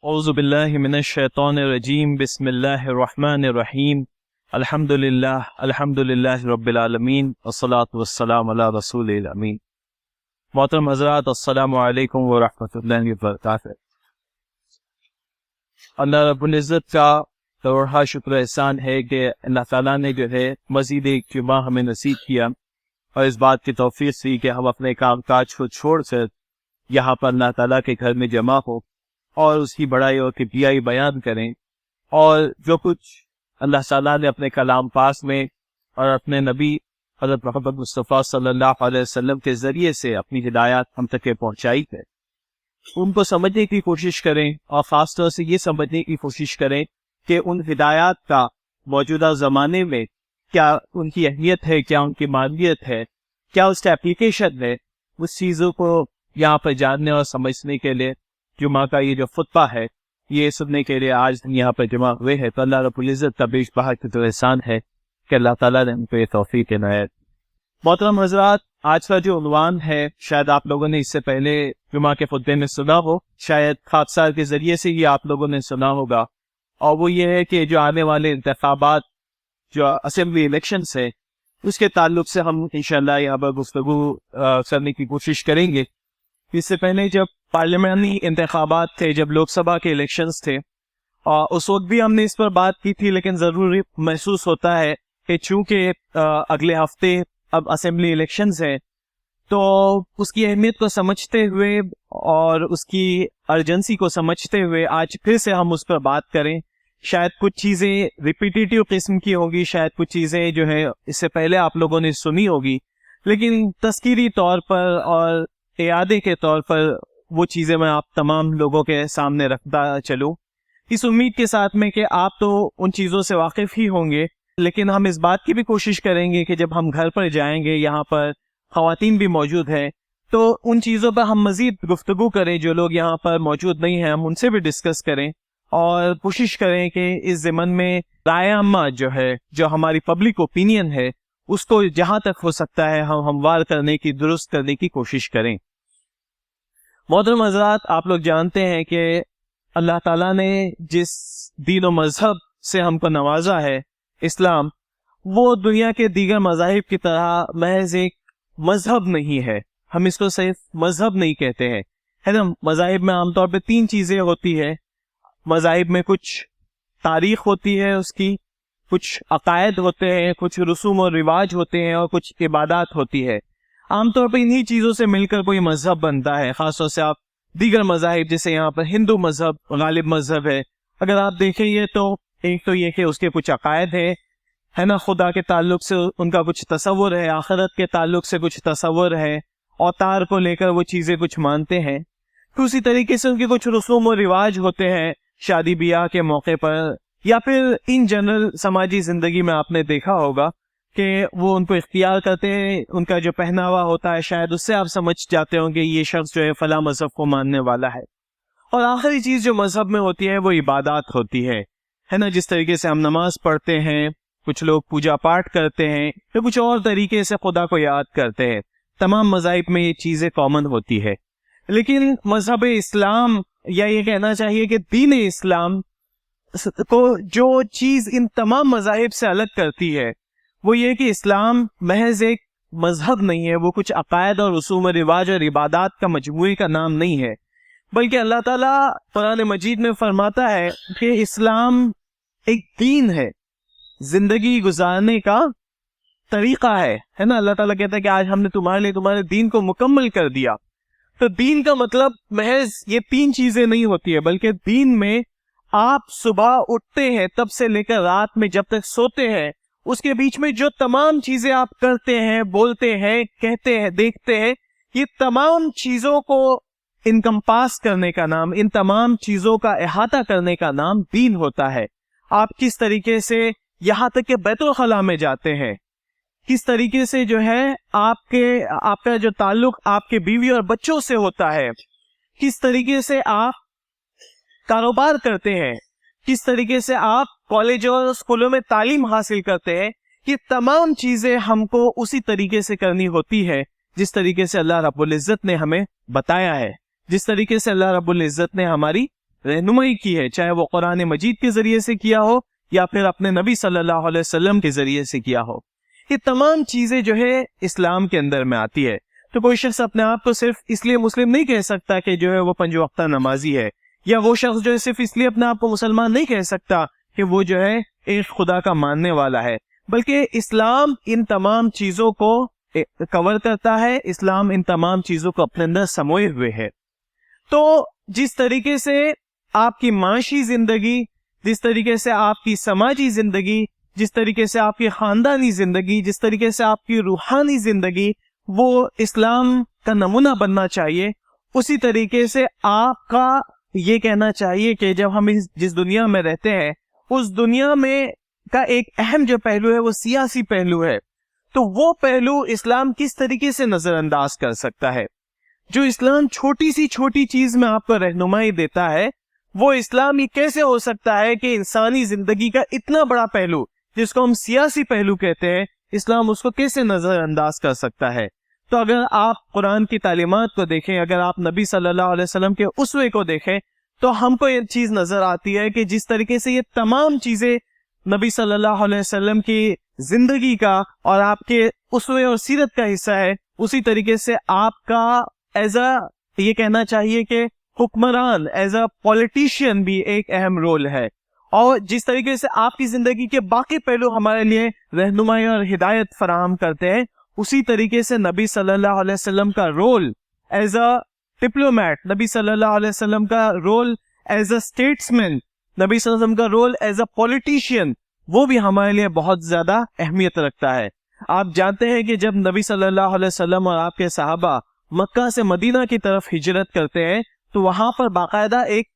औज़ु बिल्लाहि मिनश शैतानिर रजीम बिस्मिल्लाहिर रहमानिर रहीम अल्हम्दुलिल्लाहि रब्बिल आलमीन वस्सलातु वस्सलामु अला रसूलिल अमीन। मोहतरम हज़रात, अस्सलामु अलैकुम व रहमतुल्लाहि व बरकातुहू। अल्लाह रब्बुल इज़्ज़त का करोड़हा शुक्र एहसान है कि अल्लाह ताला ने जो है मज़ीद एक जुमा हमें नसीब किया और इस बात की तौफीक दी कि हम अपने काम काज को छोड़कर यहाँ पर अल्लाह ताला के घर में जमा हो और उसकी बड़ाई और किबरियाई बयान करें और जो कुछ अल्लाह ताला ने अपने कलाम पास में और अपने नबी हज़रत मोहम्मद मुस्तफ़ा सल्लल्लाहु अलैहि वसल्लम के ज़रिए से अपनी हिदायत हम तक पहुँचाई है, उनको समझने की कोशिश करें और ख़ास तौर से ये समझने की कोशिश करें कि उन हिदायत का मौजूदा ज़माने में क्या उनकी अहमियत है, क्या उनकी मानियत है, क्या उसका एप्लीकेशन है। उस चीज़ों को यहाँ पर जानने और समझने के लिए जुमा का ये जो खुतबा है ये सुनने के लिए आज यहाँ पर जमा हुए हैं। तो अल्लाह रब्बुल इज़्ज़त का बेशबहा तो एहसान है कि अल्लाह ताला ने उनको ये तौफीक इनायत। मोहतरम हज़रात, आज का जो उन्वान है शायद आप लोगों ने इससे पहले जुमा के खुतबे में सुना हो, शायद खाकसार के जरिए से ही आप लोगों ने सुना होगा, और वो ये है कि जो आने वाले इंतखाबात जो असेंबली इलेक्शंस है उसके ताल्लुक से हम इंशाअल्लाह यहाँ पर गुफ्तगू करने की कोशिश करेंगे। इससे पहले जब पार्लियामानी इंतखाबात थे, जब लोकसभा के इलेक्शंस थे, उस वक्त भी हमने इस पर बात की थी, लेकिन ज़रूरी महसूस होता है कि चूंकि अगले हफ्ते अब असेंबली इलेक्शंस हैं तो उसकी अहमियत को समझते हुए और उसकी अर्जेंसी को समझते हुए आज फिर से हम उस पर बात करें। शायद कुछ चीज़ें रिपीटेटिव किस्म की होगी, शायद कुछ चीज़ें जो है इससे पहले आप लोगों ने सुनी होगी, लेकिन तस्कीरी तौर पर और इयादे के तौर पर वो चीज़ें मैं आप तमाम लोगों के सामने रखता चलूँ, इस उम्मीद के साथ में कि आप तो उन चीज़ों से वाकिफ़ ही होंगे, लेकिन हम इस बात की भी कोशिश करेंगे कि जब हम घर पर जाएंगे, यहाँ पर ख़वातीन भी मौजूद हैं, तो उन चीज़ों पर हम मज़ीद गुफ्तगू करें। जो लोग यहाँ पर मौजूद नहीं हैं हम उनसे भी डिस्कस करें और कोशिश करें कि इस ज़मन में राय अम्मा जो है, जो हमारी पब्लिक ओपिनियन है, उसको जहाँ तक हो सकता है हम हमवार करने की, दुरुस्त करने की कोशिश करें। मोहतरम हज़रात, आप लोग जानते हैं कि अल्लाह ताला ने जिस दीन और मजहब से हमको नवाजा है, इस्लाम, वो दुनिया के दीगर मज़ाहिब की तरह महज एक मजहब नहीं है। हम इसको सिर्फ मजहब नहीं कहते हैं, है ना। मज़ाहिब में आमतौर पे तीन चीज़ें होती है। मज़ाहिब में कुछ तारीख होती है, उसकी कुछ अकायद होते हैं, कुछ रसूम और रिवाज होते हैं और कुछ इबादत होती है। आमतौर पर इन्हीं चीज़ों से मिलकर कोई मजहब बनता है। ख़ासतौर से आप दीगर मज़ाहिब, जैसे यहाँ पर हिंदू मजहब गालिब मजहब है, अगर आप देखेंगे तो एक तो ये कि उसके कुछ अकायद है ना, खुदा के ताल्लुक से उनका कुछ तसव्वुर है, आखिरत के ताल्लुक से कुछ तसव्वुर है, औतार को लेकर वो चीज़ें कुछ मानते हैं। तो उसी तरीके से उनके कुछ रसूम और रिवाज होते हैं शादी ब्याह के मौके पर, या फिर इन जनरल समाजी ज़िंदगी में आपने देखा होगा कि वो उनको इख्तियार करते हैं। उनका जो पहनावा होता है, शायद उससे आप समझ जाते होंगे ये शख्स जो है फला मजहब को मानने वाला है। और आखिरी चीज़ जो मजहब में होती है वो इबादत होती है ना। जिस तरीके से हम नमाज पढ़ते हैं, कुछ लोग पूजा पाठ करते हैं, तो कुछ और तरीके से खुदा को याद करते हैं। तमाम मज़ाहिब में ये चीज़ें कॉमन होती है। लेकिन मजहब इस्लाम, या ये कहना चाहिए कि दीन इस्लाम को जो चीज़ इन तमाम मज़ाहिब से अलग करती है वो ये कि इस्लाम महज एक मजहब नहीं है, वो कुछ अकायद और रसूम रिवाज और इबादत का मजमूए का नाम नहीं है, बल्कि अल्लाह ताला कुरान मजीद में फरमाता है कि इस्लाम एक दीन है, जिंदगी गुजारने का तरीका है ना। अल्लाह ताला कहता है कि आज हमने तुम्हारे लिए तुम्हारे दीन को मुकम्मल कर दिया। तो दीन का मतलब महज ये तीन चीजें नहीं होती है, बल्कि दीन में आप सुबह उठते हैं तब से लेकर रात में जब तक सोते हैं, उसके बीच में जो तमाम चीजें आप करते हैं, बोलते हैं, कहते हैं, देखते हैं, ये तमाम चीजों को इनकम्पास करने का नाम, इन तमाम चीजों का अहाता करने का नाम दीन होता है। आप किस तरीके से यहाँ तक के बैतुल खला में जाते हैं, किस तरीके से जो है आपका जो ताल्लुक आपके बीवी और बच्चों से होता है, किस तरीके से आप कारोबार करते हैं, किस तरीके से आप कॉलेज और स्कूलों में तालीम हासिल करते हैं, ये तमाम चीजें हमको उसी तरीके से करनी होती है जिस तरीके से अल्लाह रब्बुल इज़्ज़त ने हमें बताया है, जिस तरीके से अल्लाह रब्बुल इज़्ज़त ने हमारी रहनुमाई की है, चाहे वो कुरान मजीद के जरिए से किया हो या फिर अपने नबी सल्लल्लाहु अलैहि वसल्लम के जरिए से किया हो। ये तमाम चीजें जो है इस्लाम के अंदर में आती है। तो कोई शख्स अपने आप को सिर्फ इसलिए मुस्लिम नहीं कह सकता कि जो है वो 5 वक्ता नमाजी है, या वो शख्स जो है सिर्फ इसलिए अपने आप को मुसलमान नहीं कह सकता कि वो जो है एक खुदा का मानने वाला है, बल्कि इस्लाम इन तमाम चीजों को कवर करता है। इस्लाम इन तमाम चीजों को अपने अंदर समोए हुए है। तो जिस तरीके से आपकी माशी जिंदगी, जिस तरीके से आपकी समाजी जिंदगी, जिस तरीके से आपकी खानदानी जिंदगी, जिस तरीके से आपकी रूहानी जिंदगी वो इस्लाम का नमूना बनना चाहिए, उसी तरीके से आपका ये कहना चाहिए कि जब हम जिस दुनिया में रहते हैं उस दुनिया में का एक अहम जो पहलू है वो सियासी पहलू है। तो वो पहलू इस्लाम किस तरीके से नजरअंदाज कर सकता है? जो इस्लाम छोटी सी छोटी चीज में आपको रहनुमाई देता है, वो इस्लाम ये कैसे हो सकता है कि इंसानी जिंदगी का इतना बड़ा पहलू जिसको हम सियासी पहलू कहते हैं, इस्लाम उसको कैसे नजरअंदाज कर सकता है? तो अगर आप कुरान की तालीमात को देखें, अगर आप नबी सल्लल्लाहु अलैहि वसल्लम के उसवे को देखें, तो हमको ये चीज नजर आती है कि जिस तरीके से ये तमाम चीजें नबी सल्लल्लाहु अलैहि वसल्लम की जिंदगी का और आपके उसवे और सीरत का हिस्सा है, उसी तरीके से आपका एज अ ये कहना चाहिए कि हुक्मरान, एज अ पॉलिटिशियन भी एक अहम रोल है। और जिस तरीके से आपकी जिंदगी के बाकी पहलू हमारे लिए रहनुमाई और हिदायत फराहम करते हैं, उसी तरीके से नबी सल्लल्लाहु अलैहि वसल्लम का रोल एज अ डिप्लोमैट, नबी सल्लल्लाहु अलैहि वसल्लम का रोल एज अ स्टेट्समैन, नबी सल्लल्लाहु अलैहि वसल्लम का रोल एज अ पॉलिटिशियन, वो भी हमारे लिए बहुत ज्यादा अहमियत रखता है। आप जानते हैं कि जब नबी सल्लल्लाहु अलैहि वसल्लम और आपके सहाबा मक्का से मदीना की तरफ हिजरत करते हैं, तो वहां पर बाकायदा एक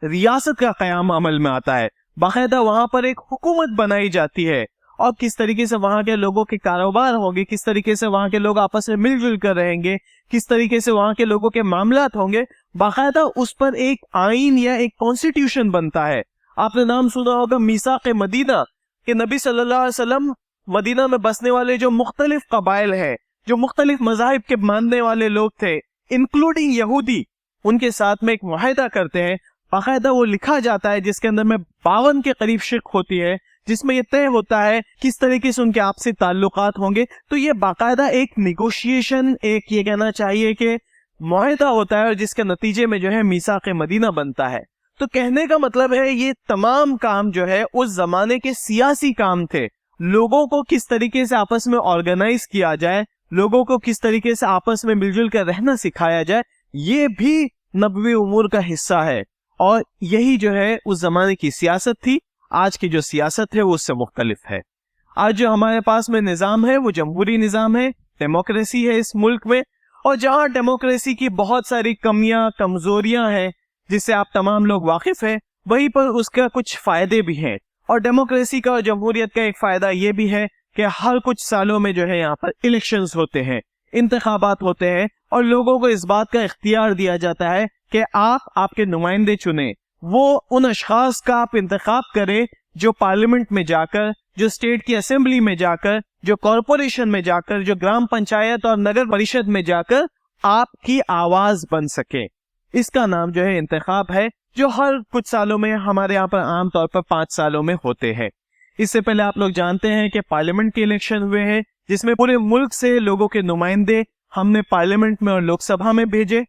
रियासत का कयाम अमल में आता है, बाकायदा वहां पर एक हुकूमत बनाई जाती है। और किस तरीके से वहां के लोगों के कारोबार होंगे, किस तरीके से वहां के लोग आपस में मिलजुल कर रहेंगे, किस तरीके से वहां के लोगों के मामलात होंगे, बाकायदा उस पर एक आइन या एक कॉन्स्टिट्यूशन बनता है। आपने नाम सुना होगा मीसाक मदीना, कि नबी सल्लल्लाहु अलैहि वसल्लम मदीना में बसने वाले जो मुख्तलिफ कबाइल है, जो मुख्तलिफ मज़ाहिब के मानने वाले लोग थे, इंक्लूडिंग यहूदी, उनके साथ में एक मुआहिदा करते हैं। बाकायदा वो लिखा जाता है जिसके अंदर में 52 के करीब शिक होती है, जिसमें यह तय होता है किस तरीके से उनके आपसी ताल्लुकात होंगे। तो ये बाकायदा एक निगोशिएशन, एक ये कहना चाहिए कि मुआहिदा होता है, और जिसके नतीजे में जो है मीसाक मदीना बनता है। तो कहने का मतलब है ये तमाम काम जो है उस जमाने के सियासी काम थे। लोगों को किस तरीके से आपस में ऑर्गेनाइज किया जाए, लोगों को किस तरीके से आपस में मिलजुल कर रहना सिखाया जाए, ये भी नबवी उमूर का हिस्सा है। और यही जो है उस जमाने की सियासत थी। आज की जो सियासत है वो उससे मुख्तलिफ है। आज जो हमारे पास में निज़ाम है वो जमहूरी निज़ाम है, डेमोक्रेसी है इस मुल्क में। और जहां डेमोक्रेसी की बहुत सारी कमियां, कमजोरियां हैं जिससे आप तमाम लोग वाकिफ हैं, वहीं पर उसका कुछ फायदे भी हैं। और डेमोक्रेसी का और जमहूरियत का एक फायदा ये भी है कि हर कुछ सालों में जो है यहाँ पर इलेक्शंस होते हैं, इंतखाबात होते हैं, और लोगों को इस बात का इख्तियार दिया जाता है कि आप आपके नुमाइंदे चुने। वो उन अशखास का आप इंतखाब करें जो पार्लियामेंट में जाकर, जो स्टेट की असेंबली में जाकर, जो कॉरपोरेशन में जाकर, जो ग्राम पंचायत और नगर परिषद में जाकर आपकी आवाज बन सके। इसका नाम जो है इंतखाब है, जो हर कुछ सालों में हमारे यहाँ पर आमतौर पर 5 सालों में होते हैं। इससे पहले आप लोग जानते हैं कि पार्लियामेंट के इलेक्शन हुए हैं, जिसमें पूरे मुल्क से लोगों के नुमाइंदे हमने पार्लियामेंट में और लोकसभा में भेजे।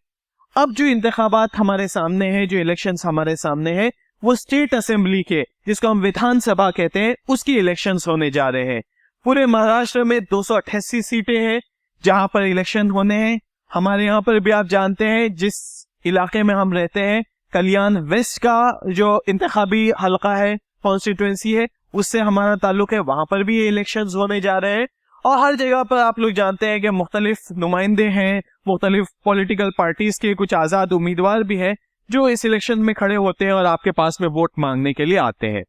अब जो इंतखाबात हमारे सामने हैं, जो इलेक्शंस हमारे सामने हैं, वो स्टेट असेंबली के, जिसको हम विधानसभा कहते हैं, उसकी इलेक्शंस होने जा रहे हैं। पूरे महाराष्ट्र में 288 सीटें हैं जहां पर इलेक्शन होने हैं। हमारे यहाँ पर भी आप जानते हैं जिस इलाके में हम रहते हैं, कल्याण वेस्ट का जो इंतखाबी हलका है, कॉन्स्टिट्यूएंसी है, उससे हमारा ताल्लुक है, वहां पर भी ये इलेक्शंस होने जा रहे हैं। और हर जगह पर आप लोग जानते हैं कि मुख्तलिफ नुमाइंदे हैं, मुख्तलिफ पॉलिटिकल पार्टीज के कुछ आज़ाद उम्मीदवार भी हैं जो इस इलेक्शन में खड़े होते हैं और आपके पास में वोट मांगने के लिए आते हैं।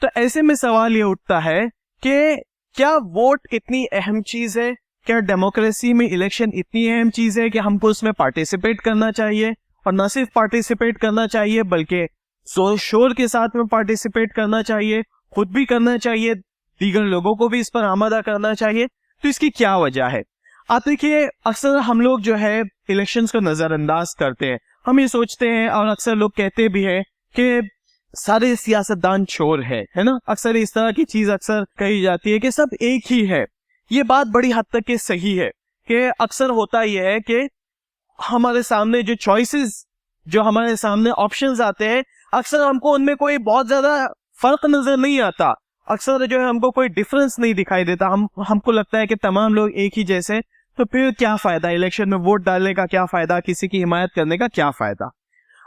तो ऐसे में सवाल ये उठता है कि क्या वोट इतनी अहम चीज है? क्या डेमोक्रेसी में इलेक्शन इतनी अहम चीज है कि हमको उसमें पार्टिसिपेट करना चाहिए? और न सिर्फ पार्टिसिपेट करना चाहिए बल्कि जोर शोर के साथ में पार्टिसिपेट करना चाहिए, खुद भी करना चाहिए, दीगर लोगों को भी इस पर आमादा करना चाहिए। तो इसकी क्या वजह है? आप देखिए, अक्सर हम लोग जो है इलेक्शंस को नजरअंदाज करते हैं। हम ये सोचते हैं और अक्सर लोग कहते भी हैं कि सारे सियासतदान चोर है ना, अक्सर इस तरह की चीज अक्सर कही जाती है कि सब एक ही है। ये बात बड़ी हद तक के सही है कि अक्सर होता यह है कि हमारे सामने जो चॉइसेस, जो हमारे सामने ऑप्शंस आते हैं, अक्सर हमको उनमें कोई बहुत ज्यादा फर्क नजर नहीं आता, अक्सर जो है हमको कोई डिफरेंस नहीं दिखाई देता। हमको लगता है कि तमाम लोग एक ही जैसे, तो फिर क्या फायदा इलेक्शन में वोट डालने का, क्या फायदा किसी की हिमायत करने का, क्या फायदा।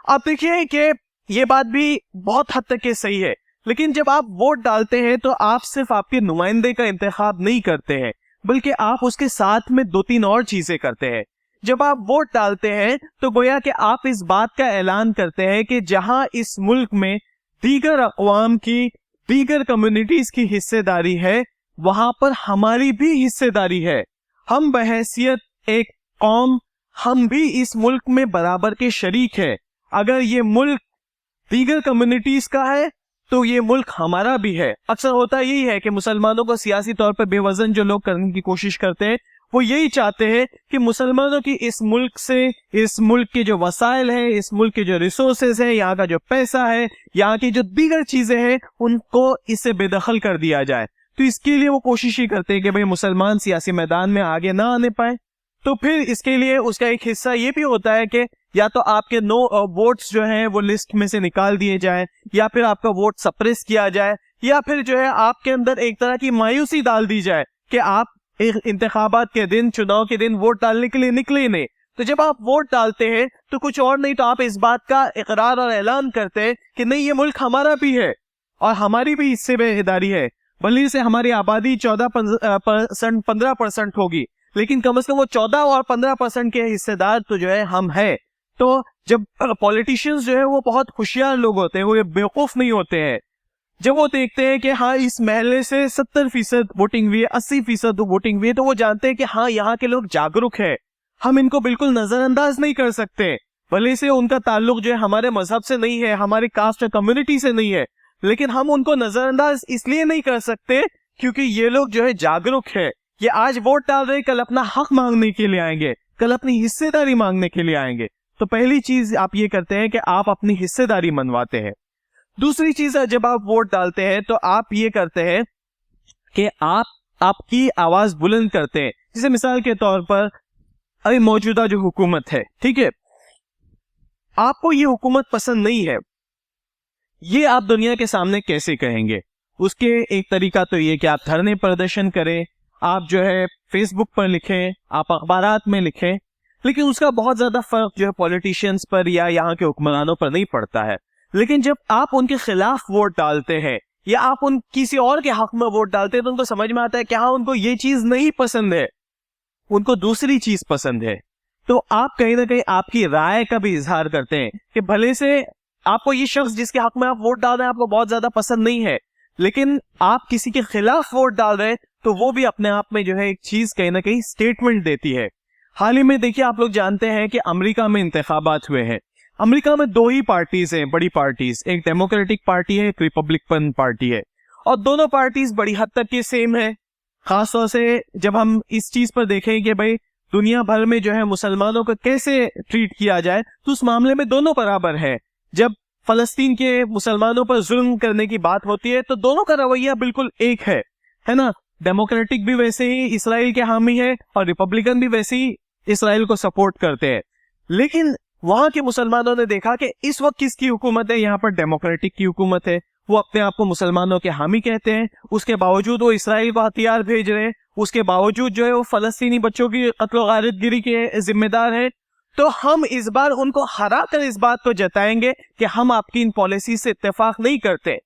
आप देखिए कि ये बात भी बहुत हद तक के सही है, लेकिन जब आप वोट डालते हैं तो आप सिर्फ आपके नुमाइंदे का इंतखाब नहीं करते हैं, बल्कि आप उसके साथ में 2-3 और चीजें करते हैं। जब आप वोट डालते हैं तो गोया कि आप इस बात का ऐलान करते हैं कि जहां इस मुल्क में दीगर अक़वाम की, दीगर कम्युनिटीज की हिस्सेदारी है, वहां पर हमारी भी हिस्सेदारी है। हम बहैसियत एक कौम, हम भी इस मुल्क में बराबर के शरीक है। अगर ये मुल्क दीगर कम्युनिटीज का है तो ये मुल्क हमारा भी है। अक्सर होता यही है कि मुसलमानों को सियासी तौर पर बेवजन जो लोग करने की कोशिश करते हैं, वो यही चाहते हैं कि मुसलमानों की इस मुल्क से, इस मुल्क के जो वसाइल हैं, इस मुल्क के जो रिसोर्सेज हैं, यहाँ का जो पैसा है, यहाँ की जो दीगर चीजें हैं, उनको इससे बेदखल कर दिया जाए। तो इसके लिए वो कोशिश ही करते हैं कि भाई मुसलमान सियासी मैदान में आगे ना आने पाए। तो फिर इसके लिए उसका एक हिस्सा ये भी होता है कि या तो आपके नो वोट्स जो हैं वो लिस्ट में से निकाल दिए जाए, या फिर आपका वोट सप्रेस किया जाए, या फिर जो है आपके अंदर एक तरह की मायूसी डाल दी जाए कि आप एक इंतखाबात के दिन, चुनाव के दिन वोट डालने के लिए निकले नहीं। तो जब आप वोट डालते हैं तो कुछ और नहीं तो आप इस बात का इकरार और ऐलान करते हैं कि नहीं, ये मुल्क हमारा भी है और हमारी भी इससे हिस्सेदारी है। भले से हमारी आबादी 14% 15% होगी, लेकिन कम से कम वो 14 और 15% के हिस्सेदार तो जो है हम है। तो जब पॉलिटिशियंस जो है वो बहुत होशियार लोग होते हैं, वो ये बेवकूफ नहीं होते हैं। जब वो देखते हैं कि हाँ इस महल्ले से 70% वोटिंग हुई है, 80% वोटिंग हुई है, तो वो जानते हैं कि हाँ यहाँ के लोग जागरूक है, हम इनको बिल्कुल नजरअंदाज नहीं कर सकते। भले से उनका ताल्लुक जो है हमारे मजहब से नहीं है, हमारी कास्ट और कम्युनिटी से नहीं है, लेकिन हम उनको नजरअंदाज इसलिए नहीं कर सकते क्योंकि ये लोग जो है जागरूक है। ये आज वोट डाल रहे, कल अपना हक मांगने के लिए आएंगे, कल अपनी हिस्सेदारी मांगने के लिए आएंगे। तो पहली चीज आप ये करते हैं कि आप अपनी हिस्सेदारी मनवाते हैं। दूसरी चीज है, जब आप वोट डालते हैं तो आप ये करते हैं कि आप आपकी आवाज बुलंद करते हैं। जैसे मिसाल के तौर पर अभी मौजूदा जो हुकूमत है, ठीक है, आपको ये हुकूमत पसंद नहीं है, ये आप दुनिया के सामने कैसे कहेंगे? उसके एक तरीका तो ये कि आप धरने प्रदर्शन करें, आप जो है फेसबुक पर लिखें, आप अखबारात में लिखें, लेकिन उसका बहुत ज्यादा फर्क जो है पॉलिटिशियंस पर या यहाँ के हुक्मरानों पर नहीं पड़ता है। लेकिन जब आप उनके खिलाफ वोट डालते हैं या आप उन किसी और के हक में वोट डालते हैं तो उनको समझ में आता है कि हाँ उनको ये चीज नहीं पसंद है, उनको दूसरी चीज पसंद है। तो आप कहीं ना कहीं आपकी राय का भी इजहार करते हैं कि भले से आपको ये शख्स जिसके हक में आप वोट डाल रहे हैं आपको बहुत ज्यादा पसंद नहीं है, लेकिन आप किसी के खिलाफ वोट डाल रहे हैं तो वो भी अपने आप में जो है एक चीज कहीं ना कहीं स्टेटमेंट देती है। हाल ही में देखिए, आप लोग जानते हैं कि अमेरिका में इंतखाबात हुए हैं। अमेरिका में 2 ही पार्टीज हैं, बड़ी पार्टीज, एक डेमोक्रेटिक पार्टी है, एक रिपब्लिकन पार्टी है, और दोनों पार्टीज बड़ी हद तक के सेम है। खासतौर से जब हम इस चीज पर देखें कि भाई दुनिया भर में जो है मुसलमानों को कैसे ट्रीट किया जाए, तो उस मामले में दोनों बराबर है। जब फलस्तीन के मुसलमानों पर जुल्म करने की बात होती है तो दोनों का रवैया बिल्कुल एक है ना। डेमोक्रेटिक भी वैसे ही इसराइल के हामी है और रिपब्लिकन भी वैसे ही इसराइल को सपोर्ट करते हैं। लेकिन वहां के मुसलमानों ने देखा कि इस वक्त किसकी हुकूमत है, यहाँ पर डेमोक्रेटिक की हुकूमत है। वो अपने आप को मुसलमानों के हामी कहते हैं, उसके बावजूद वो इसराइल को हथियार भेज रहे हैं, उसके बावजूद जो है वो फलस्तीनी बच्चों की कत्ल व गारतगिरी के जिम्मेदार है। तो हम इस बार उनको हरा कर इस बात को जताएंगे कि हम आपकी इन पॉलिसी से इत्तेफाक नहीं करते।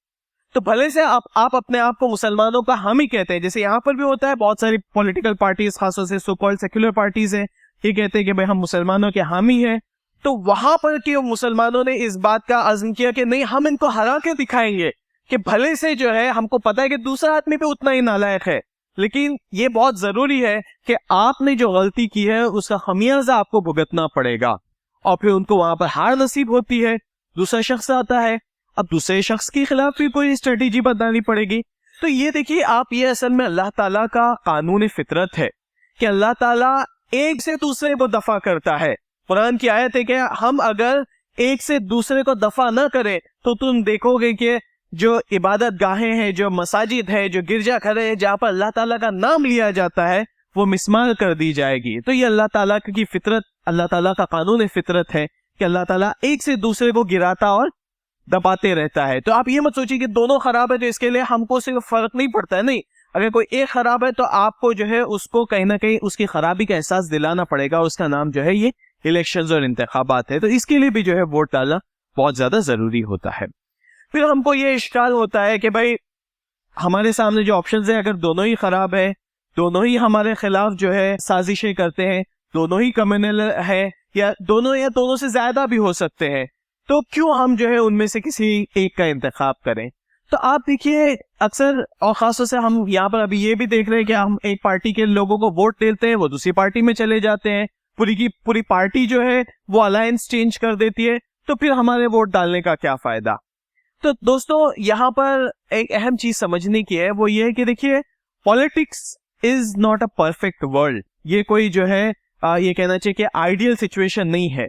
तो भले से आप अपने आप को मुसलमानों का हामी कहते हैं, जैसे यहाँ पर भी होता है, बहुत सारी पॉलिटिकल पार्टीज खासतौर से सो कॉल्ड सेक्युलर पार्टीज हैं, ये कहते हैं कि भाई हम मुसलमानों के हामी हैं। तो वहां पर के मुसलमानों ने इस बात का अज़्म किया कि नहीं, हम इनको हरा के दिखाएंगे कि भले से जो है हमको पता है कि दूसरा आदमी भी उतना ही नालायक है, लेकिन ये बहुत जरूरी है कि आपने जो गलती की है उसका खमियाजा आपको भुगतना पड़ेगा। और फिर उनको वहां पर हार नसीब होती है, दूसरा शख्स आता है, अब दूसरे शख्स के खिलाफ भी कोई स्ट्रेटेजी बतानी पड़ेगी। तो ये देखिए आप, ये असल में अल्लाह ताला का कानून फितरत है कि अल्लाह ताला एक से दूसरे को दफा करता है। कुरान की आयत है कि हम अगर एक से दूसरे को दफा ना करें तो तुम देखोगे कि जो इबादत गाहें हैं, जो मसाजिद है, जो गिरजाघर है, जहाँ पर अल्लाह ताला का नाम लिया जाता है, वो मिस्मार कर दी जाएगी। तो ये अल्लाह ताला की फितरत, अल्लाह ताला का कानून फितरत है कि अल्लाह ताला एक से दूसरे को गिराता और दबाते रहता है। तो आप ये मत सोचिए कि दोनों खराब है तो इसके लिए हमको सिर्फ फर्क नहीं पड़ता है, नहीं। अगर कोई एक खराब है तो आपको जो है उसको कहीं ना कहीं उसकी खराबी का एहसास दिलाना पड़ेगा। उसका नाम जो है ये इलेक्शंस और इंतखाबात है। तो इसके लिए भी जो है वोट डालना बहुत ज्यादा जरूरी होता है। फिर हमको ये इश्काल होता है कि भाई हमारे सामने जो ऑप्शंस है, अगर दोनों ही खराब है, दोनों ही हमारे खिलाफ जो है साजिशें करते हैं, दोनों ही कम्युनल है, या दोनों से ज्यादा भी हो सकते हैं, तो क्यों हम जो है उनमें से किसी एक का इंतखाब करें। तो आप देखिए अक्सर और खासतौर से हम यहाँ पर अभी ये भी देख रहे हैं कि हम एक पार्टी के लोगों को वोट देते हैं, वो दूसरी पार्टी में चले जाते हैं, पूरी की पूरी पार्टी जो है वो अलायंस चेंज कर देती है, तो फिर हमारे वोट डालने का क्या फायदा। तो दोस्तों यहाँ पर एक अहम चीज समझने की है, वो ये है कि देखिए politics is not a perfect world. ये कोई जो है ये कहना चाहिए कि आइडियल सिचुएशन नहीं है।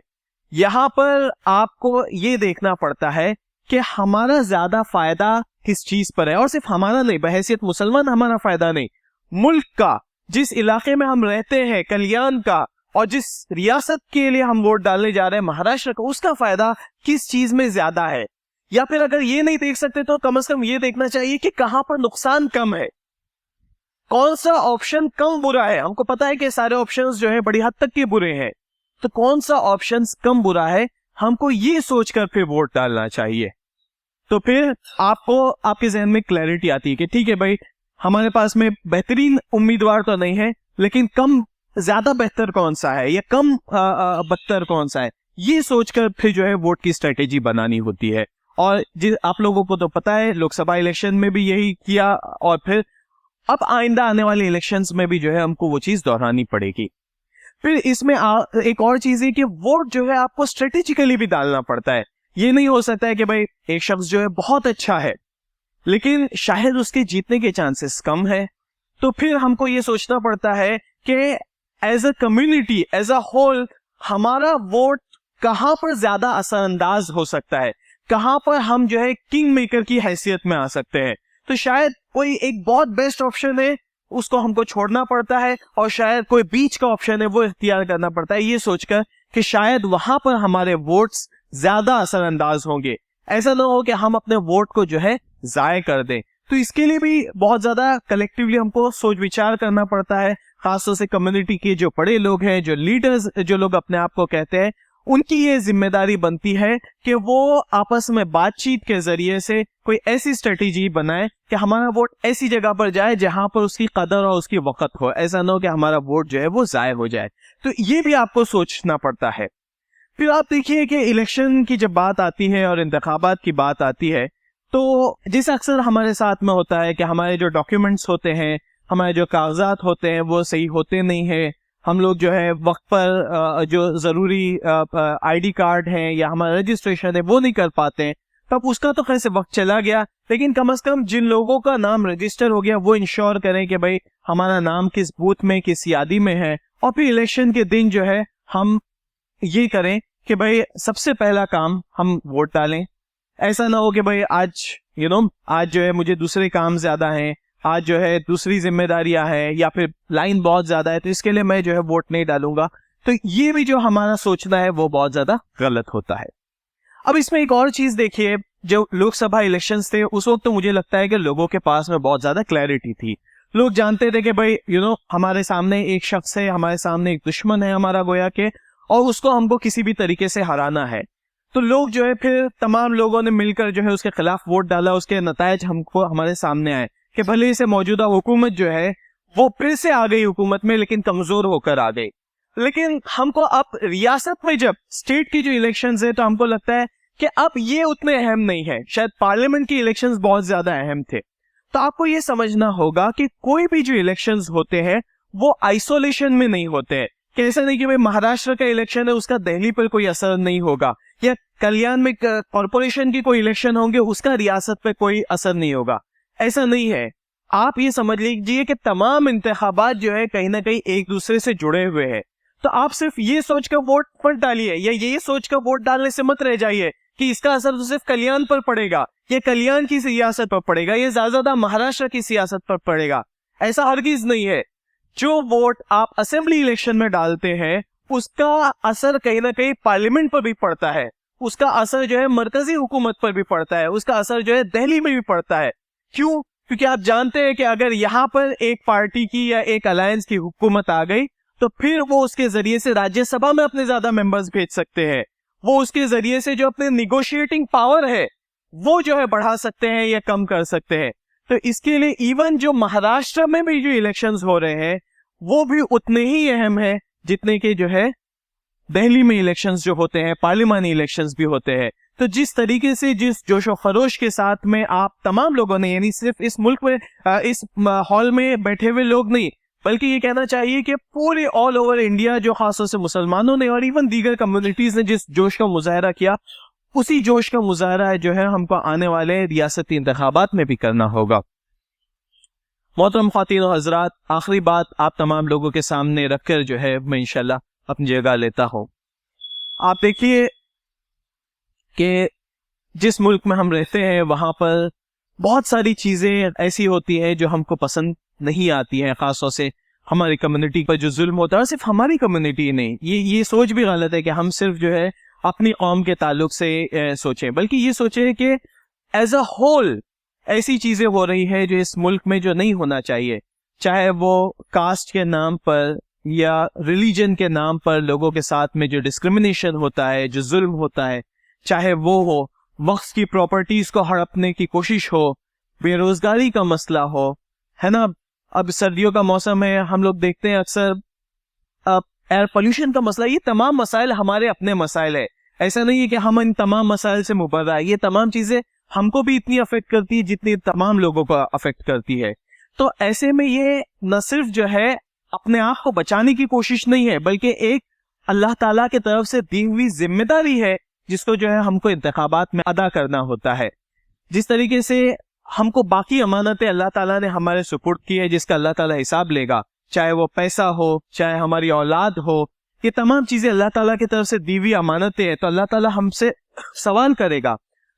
यहाँ पर आपको ये देखना पड़ता है कि हमारा ज्यादा फायदा किस चीज पर है, और सिर्फ हमारा नहीं, बहैसियत मुसलमान हमारा फायदा नहीं, मुल्क का, जिस इलाके में हम रहते हैं, कल्याण का, और जिस रियासत के लिए हम वोट डालने जा रहे हैं, महाराष्ट्र का, उसका फायदा किस चीज में ज्यादा है। या फिर अगर ये नहीं देख सकते तो कम से कम ये देखना चाहिए कि कहां पर नुकसान कम है, कौन सा ऑप्शन कम बुरा है। हमको पता है कि सारे ऑप्शंस जो है बड़ी हद तक के बुरे हैं, तो कौन सा ऑप्शन कम बुरा है, हमको ये सोचकर फिर वोट डालना चाहिए। तो फिर आपको आपके जहन में क्लैरिटी आती है कि ठीक है भाई, हमारे पास में बेहतरीन उम्मीदवार तो नहीं है, लेकिन कम ज्यादा बेहतर कौन सा है या कम बदतर कौन सा है, ये सोचकर फिर जो है वोट की स्ट्रेटेजी बनानी होती है। और आप लोगों को तो पता है लोकसभा इलेक्शन में भी यही किया, और फिर अब आइंदा आने वाले इलेक्शंस में भी जो है हमको वो चीज दोहरानी पड़ेगी। फिर इसमें एक और चीज है कि वोट जो है आपको स्ट्रेटेजिकली भी डालना पड़ता है। ये नहीं हो सकता है कि भाई एक शख्स जो है बहुत अच्छा है लेकिन शायद उसके जीतने के चांसेस कम है, तो फिर हमको ये सोचना पड़ता है कि as a community, as a whole, हमारा वोट कहां पर ज्यादा असरअंदाज हो सकता है, कहां पर हम जो है किंग मेकर की हैसियत में आ सकते हैं। तो शायद कोई एक बहुत बेस्ट ऑप्शन है, उसको हमको छोड़ना पड़ता है, और शायद कोई बीच का ऑप्शन है वो इख्तियार करना पड़ता है, ये सोचकर कि शायद वहां पर हमारे वोट्स ज्यादा असरअंदाज होंगे। ऐसा ना हो कि हम अपने वोट को जो है जाय कर दें। तो इसके लिए भी बहुत ज्यादा कलेक्टिवली हमको सोच विचार करना पड़ता है। खासतौर से कम्युनिटी के जो बड़े लोग हैं, जो लीडर्स, जो लोग अपने आप को कहते हैं, उनकी ये जिम्मेदारी बनती है कि वो आपस में बातचीत के जरिए से कोई ऐसी स्ट्रेटेजी बनाए कि हमारा वोट ऐसी जगह पर जाए जहां पर उसकी कदर और उसकी वक़्त हो। ऐसा ना हो कि हमारा वोट जो है वो जाय हो जाए। तो ये भी आपको सोचना पड़ता है। फिर आप देखिए कि इलेक्शन की जब बात आती है और इंतखाबात की बात आती है, तो जैसे अक्सर हमारे साथ में होता है कि हमारे जो डॉक्यूमेंट्स होते हैं, हमारे जो कागजात होते हैं, वो सही होते नहीं है। हम लोग जो है वक्त पर जो जरूरी आईडी कार्ड है या हमारा रजिस्ट्रेशन है वो नहीं कर पाते हैं। तब उसका तो खैर से वक्त चला गया, लेकिन कम से कम जिन लोगों का नाम रजिस्टर हो गया वो इंश्योर करें कि भाई हमारा नाम किस बूथ में, किस यादी में है। और फिर इलेक्शन के दिन जो है हम ये करें कि भाई सबसे पहला काम हम वोट डालें। ऐसा ना हो कि भाई आज आज जो है मुझे दूसरे काम ज्यादा हैं, आज जो है दूसरी जिम्मेदारियां हैं, या फिर लाइन बहुत ज्यादा है तो इसके लिए मैं जो है वोट नहीं डालूंगा। तो ये भी जो हमारा सोचना है वो बहुत ज्यादा गलत होता है। अब इसमें एक और चीज देखिए, जो लोकसभा इलेक्शंस थे उस वक्त तो मुझे लगता है कि लोगों के पास में बहुत ज्यादा क्लैरिटी थी। लोग जानते थे कि भाई हमारे सामने एक शख्स है, हमारे सामने एक दुश्मन है हमारा गोया के, और उसको हमको किसी भी तरीके से हराना है। तो लोग जो है फिर तमाम लोगों ने मिलकर जो है उसके खिलाफ वोट डाला। उसके नतायज हमको हमारे सामने आए कि भले से मौजूदा हुकूमत जो है वो फिर से आ गई हुकूमत में, लेकिन कमजोर होकर आ गई। लेकिन हमको अब रियासत में जब स्टेट की जो इलेक्शंस है तो हमको लगता है कि अब ये उतने अहम नहीं है। शायद पार्लियामेंट की इलेक्शंस बहुत ज्यादा अहम थे। तो आपको ये समझना होगा कि कोई भी जो इलेक्शंस होते हैं वो आइसोलेशन में नहीं होते हैं। कैसा नहीं कि भाई महाराष्ट्र का इलेक्शन है उसका दिल्ली पर कोई असर नहीं होगा, या कल्याण में कॉर्पोरेशन की कोई इलेक्शन होंगे उसका रियासत पे कोई असर नहीं होगा। ऐसा नहीं है। आप ये समझ लीजिए कि तमाम इंतखाबात जो है कहीं ना कहीं एक दूसरे से जुड़े हुए हैं। तो आप सिर्फ ये सोचकर वोट मत डालिए, या ये सोचकर वोट डालने से मत रह जाइए कि इसका असर तो सिर्फ कल्याण पर पड़ेगा, ये कल्याण की सियासत पर पड़ेगा, ये ज्यादा महाराष्ट्र की सियासत पर पड़ेगा। ऐसा हरगिज नहीं है। जो वोट आप असेंबली इलेक्शन में डालते हैं उसका असर कहीं ना कहीं पार्लियामेंट पर भी पड़ता है, उसका असर जो है मरकजी हुकूमत पर भी पड़ता है, उसका असर जो है दिल्ली में भी पड़ता है। क्यों? क्योंकि आप जानते हैं कि अगर यहाँ पर एक पार्टी की या एक अलायंस की हुकूमत आ गई तो फिर वो उसके जरिए से राज्यसभा में अपने ज्यादा मेंबर्स भेज सकते हैं, वो उसके जरिए से जो अपने निगोशिएटिंग पावर है वो जो है बढ़ा सकते हैं या कम कर सकते हैं। तो इसके लिए इवन जो महाराष्ट्र में भी जो इलेक्शंस हो रहे हैं वो भी उतने ही अहम है जितने के जो है दिल्ली में इलेक्शंस जो होते हैं, पार्लियामानी इलेक्शंस भी होते हैं। तो जिस तरीके से, जिस जोशो खरोश के साथ में आप तमाम लोगों ने, यानी सिर्फ इस मुल्क में इस हॉल में बैठे हुए लोग नहीं, बल्कि ये कहना चाहिए कि पूरे ऑल ओवर इंडिया जो खासतौर से मुसलमानों ने और इवन दीगर कम्युनिटीज ने जिस जोश का मुजाहरा किया, उसी जोश का मुजाहरा जो है हमको आने वाले रियासती इंतखाबात में भी करना होगा। मोहतरम ख्वातीन और हजरात, आखिरी बात आप तमाम लोगों के सामने रखकर जो है मैं इंशाल्लाह अपनी जगह लेता हूँ। आप देखिए कि जिस मुल्क में हम रहते हैं वहां पर बहुत सारी चीजें ऐसी होती हैं जो हमको पसंद नहीं आती हैं, खासतौर से हमारी कम्युनिटी पर जो जुल्म होता है। सिर्फ हमारी कम्युनिटी नहीं, ये सोच भी गलत है कि हम सिर्फ जो है अपनी कौम के ताल्लुक से सोचें, बल्कि ये सोचें कि एज अ होल ऐसी चीजें हो रही है जो इस मुल्क में जो नहीं होना चाहिए, चाहे वो कास्ट के नाम पर या रिलीजन के नाम पर लोगों के साथ में जो डिस्क्रिमिनेशन होता है, जो जुल्म होता है, चाहे वो हो वक्फ की प्रॉपर्टीज को हड़पने की कोशिश हो, बेरोजगारी का मसला हो, है ना। अब सर्दियों का मौसम है, हम लोग देखते हैं अक्सर एयर पोल्यूशन का मसला, ये तमाम मसाइल हमारे अपने मसाइल है। ऐसा नहीं है कि हम इन तमाम मसाइल से मुबर्रा है, ये तमाम चीजें हमको भी इतनी अफेक्ट करती है जितनी तमाम लोगों को अफेक्ट करती है। तो ऐसे में ये न सिर्फ जो है अपने आप को बचाने की कोशिश नहीं है, बल्कि एक अल्लाह ताला की तरफ से दी हुई जिम्मेदारी है जिसको जो है हमको इंतखाबात में अदा करना होता है। जिस तरीके से हमको बाकी अमानतें अल्लाह ताला ने हमारे सुपुर्द की है, जिसका अल्लाह ताला हिसाब लेगा, चाहे वो पैसा हो, चाहे हमारी औलाद हो, ये तमाम चीजें अल्लाह ताला की तरफ से दी हुई अमानतें हैं, तो अल्लाह ताला हमसे सवाल करेगा।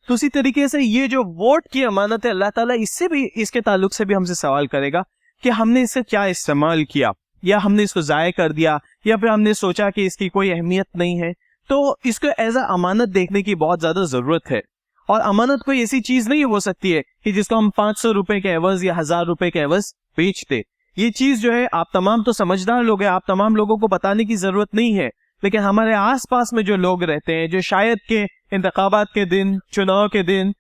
तो उसी तरीके से ये जो वोट की अमानत है, अल्लाह ताला इससे भी, इसके ताल्लुक से भी हमसे सवाल करेगा कि हमने इससे क्या इस्तेमाल किया, या हमने इसको जाया कर दिया, या फिर हमने सोचा कि इसकी कोई अहमियत नहीं है। तो इसको एज अ अमानत देखने की बहुत ज्यादा जरूरत है। और अमानत कोई ऐसी चीज नहीं हो सकती है कि जिसको हम 500 रुपए के एवज या 1000 रुपए के एवज बेच दे। ये चीज जो है आप तमाम तो समझदार लोग हैं, आप तमाम लोगों को बताने की जरूरत नहीं है, लेकिन हमारे आसपास में जो लोग रहते हैं, जो शायद के इंतखाबात के दिन, चुनाव के दिन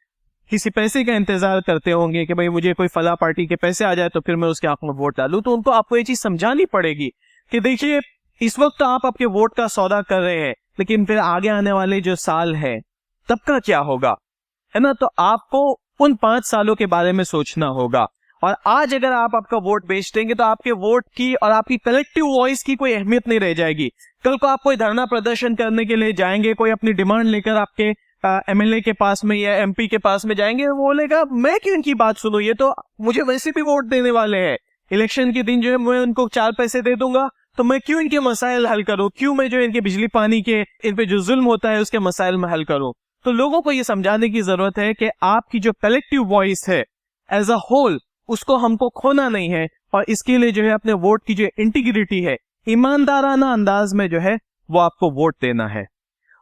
किसी पैसे का इंतजार करते होंगे कि भाई मुझे कोई फला पार्टी के पैसे आ जाए तो फिर मैं उसके हक में वोट डालूं, तो उनको आपको ये चीज समझानी पड़ेगी कि देखिए इस वक्त आप आपके वोट का सौदा कर रहे हैं, लेकिन फिर आगे आने वाले जो साल है तब का क्या होगा, है ना। तो आपको उन 5 सालों के बारे में सोचना होगा। और आज अगर आप आपका वोट बेच देंगे तो आपके वोट की और आपकी कलेक्टिव वॉइस की कोई अहमियत नहीं रह जाएगी। कल को आप कोई धरना प्रदर्शन करने के लिए जाएंगे, कोई अपनी डिमांड लेकर आपके एमएलए के पास में या एमपी के पास में जाएंगे, वो बोलेगा मैं क्यों इनकी बात सुनूं, ये तो मुझे वैसे भी वोट देने वाले हैं, इलेक्शन के दिन जो है मैं उनको 4 पैसे दे दूंगा, तो मैं क्यों इनके मसाइल हल करूं, क्यों मैं जो इनके बिजली पानी के इन पे जो जुल्म होता है उसके मसाइल में हल करूं। तो लोगों को ये समझाने की जरूरत है कि आपकी जो कलेक्टिव वॉइस है एज अ होल, उसको हमको खोना नहीं है, और इसके लिए जो है अपने वोट की जो इंटीग्रिटी है, ईमानदाराना अंदाज में जो है वो आपको वोट देना है।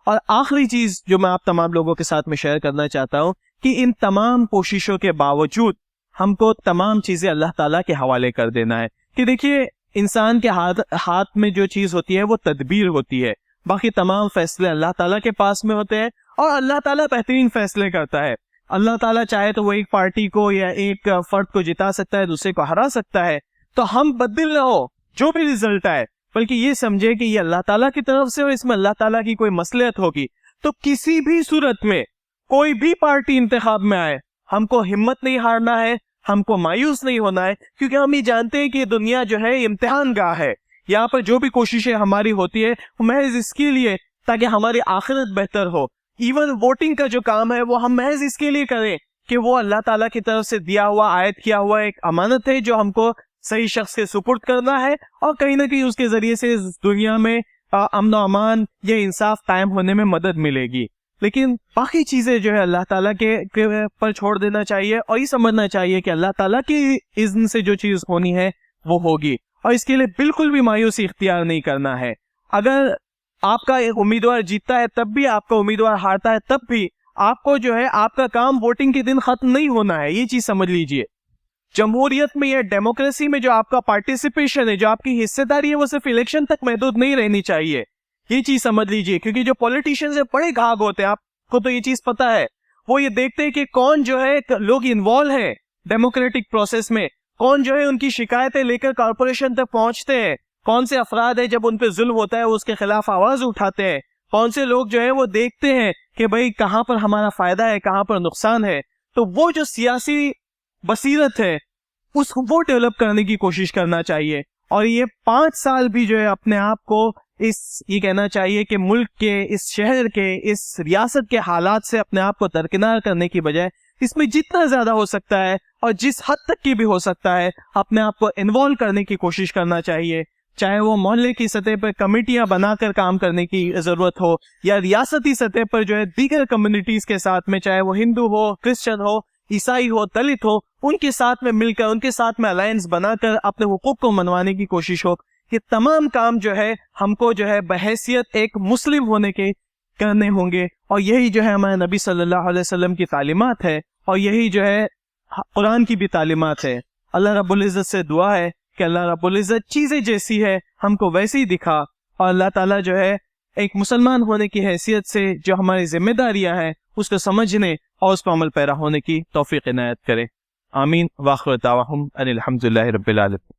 और आखिरी चीज जो मैं आप तमाम लोगों के साथ में शेयर करना चाहता हूं कि इन तमाम कोशिशों के बावजूद हमको तमाम चीजें अल्लाह ताला के हवाले कर देना है। कि देखिए इंसान के हाथ में जो चीज होती है वो तदबीर होती है, बाकी तमाम फैसले अल्लाह ताला के पास में होते हैं, और अल्लाह ताला बेहतरीन फैसले करता है। अल्लाह ताला चाहे तो वो एक पार्टी को या एक फर्द को जिता सकता है, दूसरे को हरा सकता है। तो हम बददिल ना हो जो भी रिजल्ट आए, बल्कि ये समझे कि ये अल्लाह ताला की तरफ से और इसमें अल्लाह ताला की कोई मसलियत होगी। तो किसी भी सूरत में कोई भी पार्टी इंतखाब में आए, हमको हिम्मत नहीं हारना है, हमको मायूस नहीं होना है, क्योंकि हम ये जानते हैं कि दुनिया जो है इम्तिहान गाह है। यहाँ पर जो भी कोशिशें हमारी होती है महज इसके लिए ताकि हमारी आखिरत बेहतर हो। इवन वोटिंग का जो काम है वो हम महज इसके लिए करें कि वो अल्लाह ताला की तरफ से दिया हुआ, आयत किया हुआ एक अमानत है जो हमको सही शख्स के सुपुर्द करना है, और कहीं ना कहीं उसके जरिए से इस दुनिया में अमन अमान या इंसाफ कायम होने में मदद मिलेगी। लेकिन बाकी चीजें जो है अल्लाह ताला के पर छोड़ देना चाहिए और ये समझना चाहिए कि अल्लाह ताला की इज़्न से जो चीज होनी है वो होगी, और इसके लिए बिल्कुल भी मायूसी इख्तियार नहीं करना है। अगर आपका एक उम्मीदवार जीतता है तब भी, आपका उम्मीदवार हारता है तब भी, आपको जो है आपका काम वोटिंग के दिन खत्म नहीं होना है, ये चीज समझ लीजिए। जमहूरियत में या डेमोक्रेसी में जो आपका पार्टिसिपेशन है, जो आपकी हिस्सेदारी है, वो सिर्फ इलेक्शन तक महदूद नहीं रहनी चाहिए, ये चीज समझ लीजिए। क्योंकि जो पॉलिटिशियंस है बड़े घाघ होते हैं, आपको तो ये चीज पता है, वो ये देखते हैं कि कौन जो है लोग इन्वॉल्व है डेमोक्रेटिक प्रोसेस में, कौन जो है उनकी शिकायतें लेकर कॉर्पोरेशन तक पहुंचते हैं, कौन से अफराद है जब उन पे जुल्म होता है उसके खिलाफ आवाज उठाते हैं, कौन से लोग जो है वो देखते हैं कि भाई कहां पर हमारा फायदा है, कहां पर नुकसान है। तो वो जो सियासी बसीरत है वो डेवलप करने की कोशिश करना चाहिए। और ये 5 साल भी जो है अपने आप को ये कहना चाहिए कि मुल्क के, इस शहर के, इस रियासत के हालात से अपने आप को दरकिनार करने की बजाय इसमें जितना ज्यादा हो सकता है और जिस हद तक की भी हो सकता है अपने आप को इन्वॉल्व करने की कोशिश करना चाहिए। चाहे वो मोहल्ले की सतह पर कमेटियां बनाकर काम करने की जरूरत हो, या रियासती सतह पर जो है दीगर कम्युनिटीज के साथ में, चाहे वो हिंदू हो, क्रिश्चियन हो, ईसाई हो, दलित हो, उनके साथ में मिलकर, उनके साथ में अलायंस बनाकर अपने हुकूक को मनवाने की कोशिश हो। ये तमाम काम जो है हमको जो है बहैसियत एक मुस्लिम होने के करने होंगे, और यही जो है हमारे नबी सल्लल्लाहु अलैहि वसल्लम की तालीमात है, और यही जो है कुरान की भी तालीमात है। अल्लाह रब्बुल इज़्ज़त से दुआ है कि अल्लाह रब्बुल इज़्ज़त चीजें जैसी है हमको वैसे ही दिखा, और अल्लाह ताला जो है एक मुसलमान होने की हैसियत से जो हमारी जिम्मेदारियां हैं उसको समझने और उस पर अमल पैरा होने की तौफीक इनायत करे। आमीन। वाखिर दावाहुम अनिल हम्दुलिल्लाहि रब्बिल आलमीन।